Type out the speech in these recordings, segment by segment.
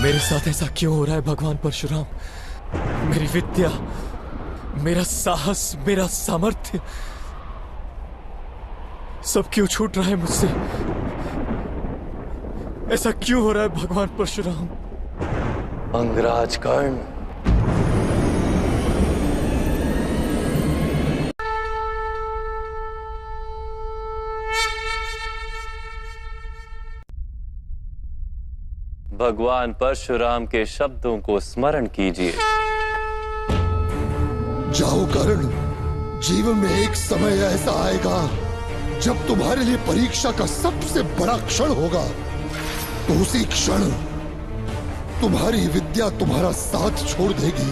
मेरे साथ ऐसा क्यों हो रहा है भगवान परशुराम? मेरी विद्या, मेरा साहस, मेरा सामर्थ्य सब क्यों छूट रहा है मुझसे? ऐसा क्यों हो रहा है भगवान परशुराम? अंगराज कर्ण, भगवान परशुराम के शब्दों को स्मरण कीजिए। जाओ कर्ण, जीवन में एक समय ऐसा आएगा जब तुम्हारे लिए परीक्षा का सबसे बड़ा क्षण होगा। तो उसी क्षण तुम्हारी विद्या तुम्हारा साथ छोड़ देगी,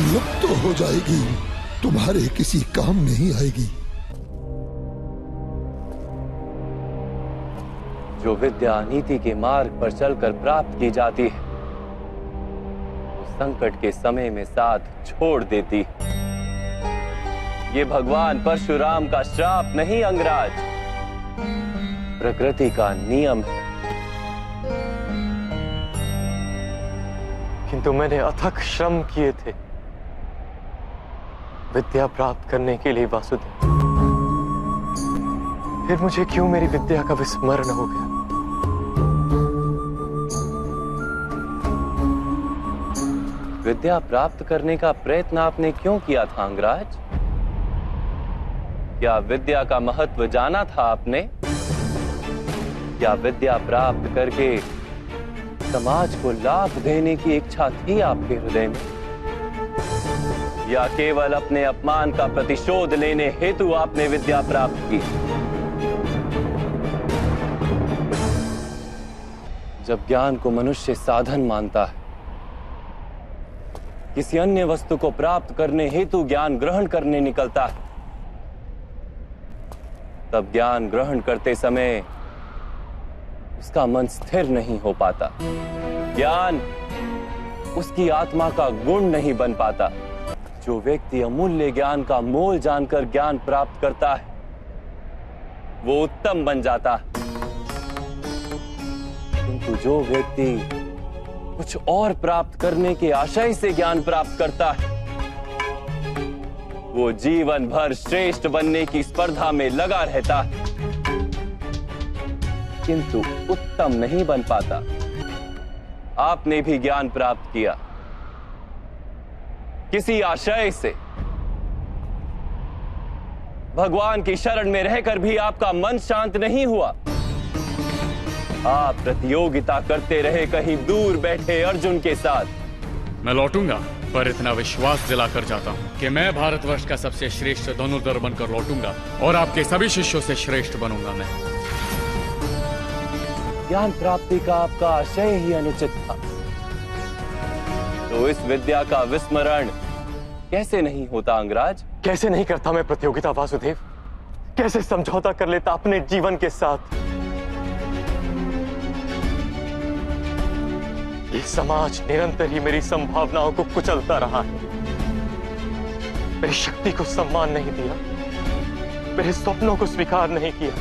लुप्त तो हो जाएगी, तुम्हारे किसी काम नहीं आएगी। जो विद्या नीति के मार्ग पर चलकर प्राप्त की जाती है, संकट के समय में साथ छोड़ देती है। ये भगवान परशुराम का श्राप नहीं अंगराज, प्रकृति का नियम है। किंतु मैंने अथक श्रम किए थे विद्या प्राप्त करने के लिए वासुदेव। फिर मुझे क्यों मेरी विद्या का विस्मरण हो गया? विद्या प्राप्त करने का प्रयत्न आपने क्यों किया था अंगराज? क्या विद्या का महत्व जाना था आपने? क्या विद्या प्राप्त करके समाज को लाभ देने की इच्छा थी आपके हृदय में? या केवल अपने अपमान का प्रतिशोध लेने हेतु आपने विद्या प्राप्त की? जब ज्ञान को मनुष्य साधन मानता है, किसी अन्य वस्तु को प्राप्त करने हेतु ज्ञान ग्रहण करने निकलता है, तब ज्ञान ग्रहण करते समय उसका मन स्थिर नहीं हो पाता। ज्ञान उसकी आत्मा का गुण नहीं बन पाता। जो व्यक्ति अमूल्य ज्ञान का मोल जानकर ज्ञान प्राप्त करता है, वो उत्तम बन जाता है। किंतु जो व्यक्ति कुछ और प्राप्त करने के आशय से ज्ञान प्राप्त करता है, वो जीवन भर श्रेष्ठ बनने की स्पर्धा में लगा रहता है, किंतु उत्तम नहीं बन पाता। आपने भी ज्ञान प्राप्त किया किसी आशय से, भगवान की शरण में रहकर भी आपका मन शांत नहीं हुआ। आप प्रतियोगिता करते रहे कहीं दूर बैठे अर्जुन के साथ। मैं लौटूंगा, पर इतना विश्वास दिलाकर जाता हूँ कि मैं भारतवर्ष का सबसे श्रेष्ठ धनुर्धर बनकर लौटूंगा और आपके सभी शिष्यों से श्रेष्ठ बनूंगा मैं। ज्ञान प्राप्ति का आपका आशय ही अनुचित था, तो इस विद्या का विस्मरण कैसे नहीं होता अंगराज? कैसे नहीं करता मैं प्रतियोगिता वासुदेव? कैसे समझौता कर लेता अपने जीवन के साथ? ये समाज निरंतर ही मेरी संभावनाओं को कुचलता रहा है, मेरी शक्ति को सम्मान नहीं दिया, मेरे सपनों को स्वीकार नहीं किया,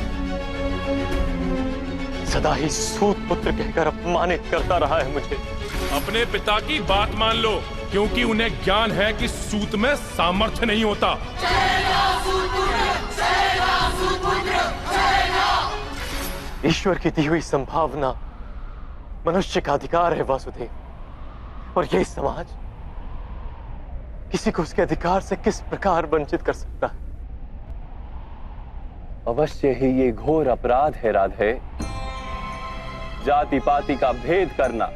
सदा ही सूत पुत्र कहकर अपमानित करता रहा है मुझे। अपने पिता की बात मान लो, क्योंकि उन्हें ज्ञान है कि सूत में सामर्थ्य नहीं होता। ईश्वर की दी हुई संभावना मनुष्य का अधिकार है वासुदेव, और यह समाज किसी को उसके अधिकार से किस प्रकार वंचित कर सकता है? अवश्य ही ये घोर अपराध है राधे। जाति पाति का भेद करना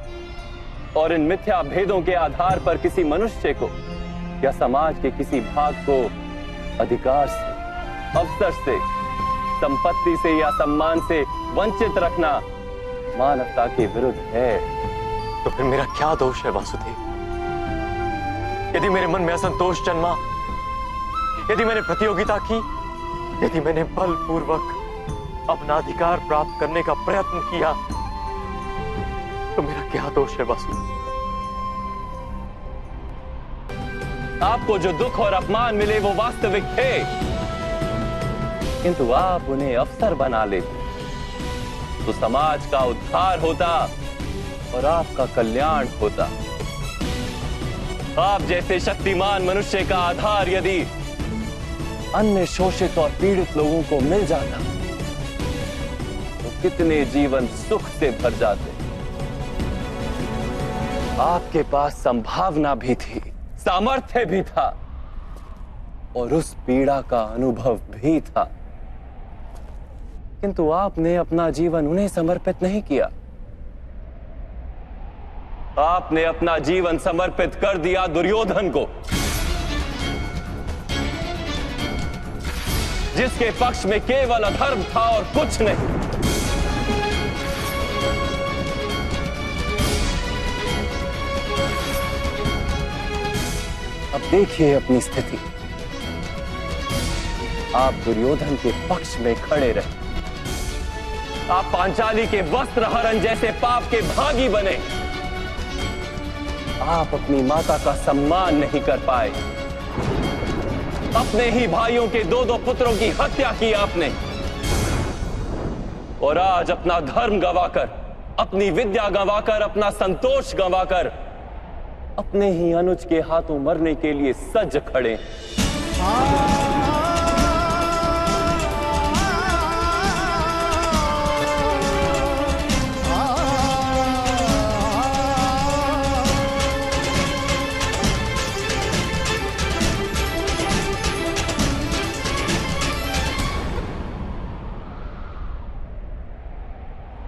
और इन मिथ्या भेदों के आधार पर किसी मनुष्य को या समाज के किसी भाग को अधिकार से, अवसर से, संपत्ति से या सम्मान से वंचित रखना मानवता के विरुद्ध है। तो फिर मेरा क्या दोष है वासुदेव? यदि मेरे मन में असंतोष जन्मा, यदि मैंने प्रतियोगिता की, यदि मैंने बलपूर्वक अपना अधिकार प्राप्त करने का प्रयत्न किया, तो मेरा क्या दोष है वासुदेव? आपको जो दुख और अपमान मिले वो वास्तविक थे, किंतु आप उन्हें अवसर बना लेते तो समाज का उद्धार होता, और आपका कल्याण होता। आप जैसे शक्तिमान मनुष्य का आधार यदि अन्य शोषित और पीड़ित लोगों को मिल जाता तो कितने जीवन सुख से भर जाते। आपके पास संभावना भी थी, सामर्थ्य भी था और उस पीड़ा का अनुभव भी था, किंतु आपने अपना जीवन उन्हें समर्पित नहीं किया। आपने अपना जीवन समर्पित कर दिया दुर्योधन को, जिसके पक्ष में केवल अधर्म था और कुछ नहीं। अब देखिए अपनी स्थिति। आप दुर्योधन के पक्ष में खड़े रहे, आप पांचाली के वस्त्र हरण जैसे पाप के भागी बने। आप अपनी माता का सम्मान नहीं कर पाए, अपने ही भाइयों के 2-2 पुत्रों की हत्या की आपने, और आज अपना धर्म गंवाकर, अपनी विद्या गंवाकर, अपना संतोष गंवाकर अपने ही अनुज के हाथों मरने के लिए सज्ज खड़े।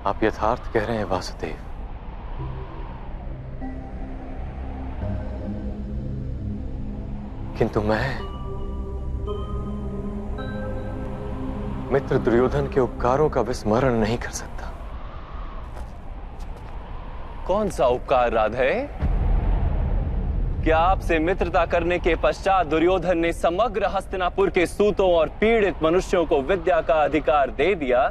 आप यथार्थ कह रहे हैं वासुदेव। किंतु मैं मित्र दुर्योधन के उपकारों का विस्मरण नहीं कर सकता। कौन सा उपकार राधे? क्या आपसे मित्रता करने के पश्चात दुर्योधन ने समग्र हस्तिनापुर के सूतों और पीड़ित मनुष्यों को विद्या का अधिकार दे दिया?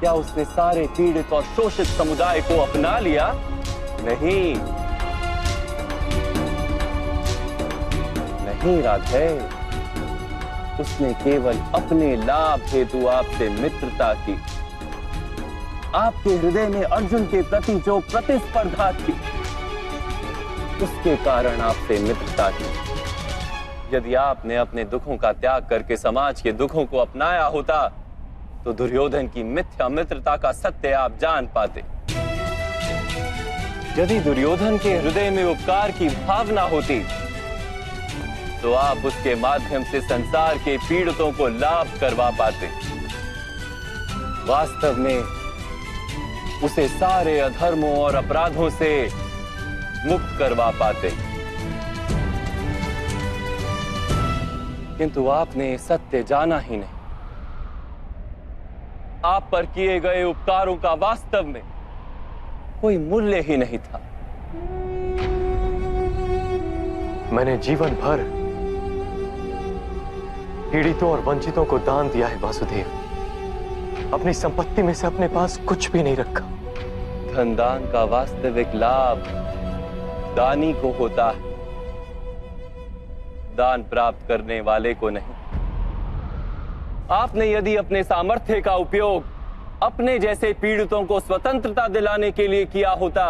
क्या उसने सारे पीड़ित और शोषित समुदाय को अपना लिया? नहीं, नहीं राधे, उसने केवल अपने लाभ हेतु आपसे मित्रता की। आपके हृदय में अर्जुन के प्रति जो प्रतिस्पर्धा थी, उसके कारण आपसे मित्रता की। यदि आपने अपने दुखों का त्याग करके समाज के दुखों को अपनाया होता तो दुर्योधन की मिथ्या मित्रता का सत्य आप जान पाते। यदि दुर्योधन के हृदय में उपकार की भावना होती तो आप उसके माध्यम से संसार के पीड़ितों को लाभ करवा पाते। वास्तव में उसे सारे अधर्मों और अपराधों से मुक्त करवा पाते। किंतु आपने सत्य जाना ही नहीं। आप पर किए गए उपकारों का वास्तव में कोई मूल्य ही नहीं था। मैंने जीवन भर पीड़ितों और वंचितों को दान दिया है वासुदेव। अपनी संपत्ति में से अपने पास कुछ भी नहीं रखा। धन दान का वास्तविक लाभ दानी को होता है, दान प्राप्त करने वाले को नहीं। आपने यदि अपने सामर्थ्य का उपयोग अपने जैसे पीड़ितों को स्वतंत्रता दिलाने के लिए किया होता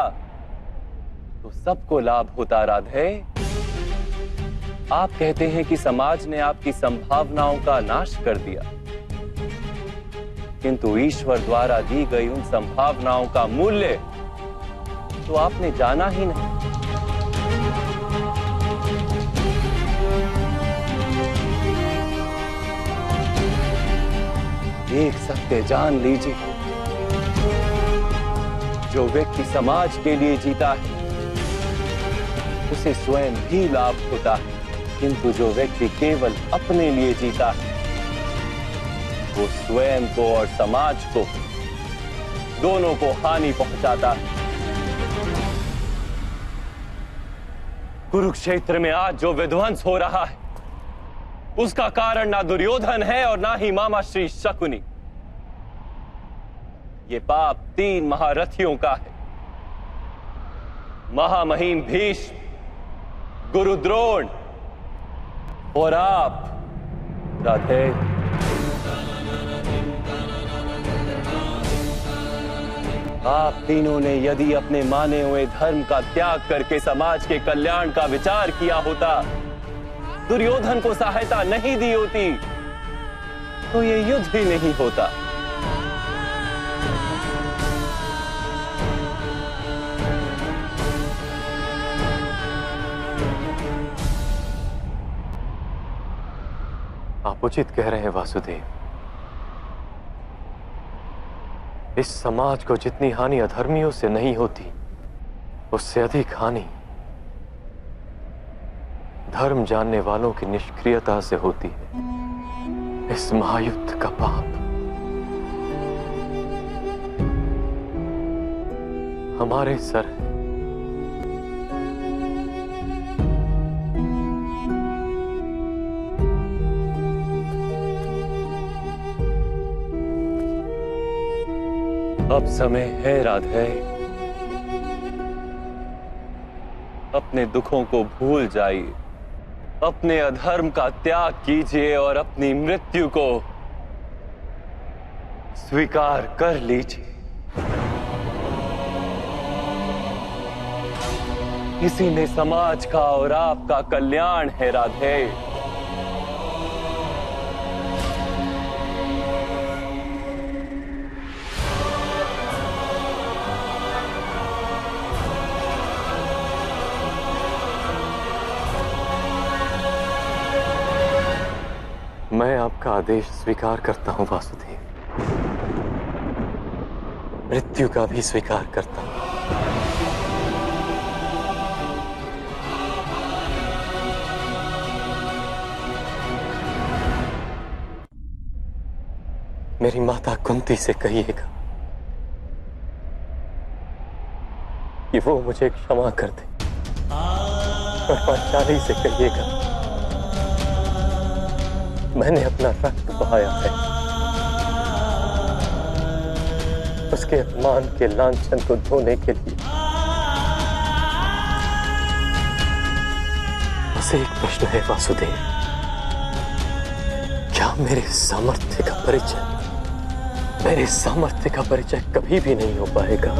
तो सबको लाभ होता राधे। आप कहते हैं कि समाज ने आपकी संभावनाओं का नाश कर दिया, किंतु ईश्वर द्वारा दी गई उन संभावनाओं का मूल्य तो आपने जाना ही नहीं। एक सत्य जान लीजिए, जो व्यक्ति समाज के लिए जीता है उसे स्वयं भी लाभ होता है, किंतु जो व्यक्ति केवल अपने लिए जीता है वो स्वयं को और समाज को दोनों को हानि पहुंचाता है। कुरुक्षेत्र में आज जो विध्वंस हो रहा है उसका कारण ना दुर्योधन है और ना ही मामा श्री शकुनी। ये पाप 3 महारथियों का है, महामहिम भीष्म, गुरु द्रोण और आप राधे। आप तीनों ने यदि अपने माने हुए धर्म का त्याग करके समाज के कल्याण का विचार किया होता, दुर्योधन को सहायता नहीं दी होती, तो ये युद्ध ही नहीं होता। आप उचित कह रहे हैं वासुदेव। इस समाज को जितनी हानि अधर्मियों से नहीं होती, उससे अधिक हानि धर्म जानने वालों की निष्क्रियता से होती है। इस महायुद्ध का पाप हमारे सर है। अब समय है राधे, अपने दुखों को भूल जाइए, अपने अधर्म का त्याग कीजिए और अपनी मृत्यु को स्वीकार कर लीजिए। इसी में समाज का और आपका कल्याण है राधे। मैं आपका आदेश स्वीकार करता हूं वासुदेव, मृत्यु का भी स्वीकार करता हूं। मेरी माता कुंती से कहिएगा कि वो मुझे क्षमा कर दे, और पांचाली से कहिएगा मैंने अपना रक्त बहाया है, उसके अपमान के लांछन को धोने के लिए। बस एक प्रश्न है वासुदेव, क्या मेरे सामर्थ्य का परिचय कभी भी नहीं हो पाएगा?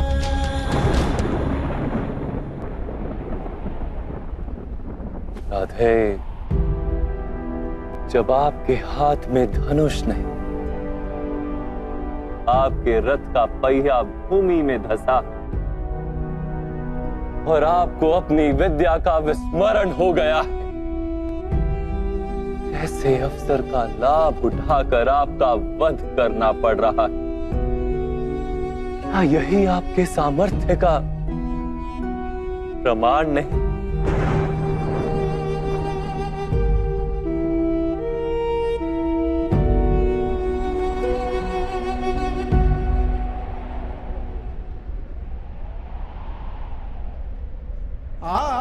राधे, जब आपके हाथ में धनुष नहीं, आपके रथ का पहिया भूमि में धंसा और आपको अपनी विद्या का विस्मरण हो गया, ऐसे अवसर का लाभ उठाकर आपका वध करना पड़ रहा है। क्या यही आपके सामर्थ्य का प्रमाण नहीं? आ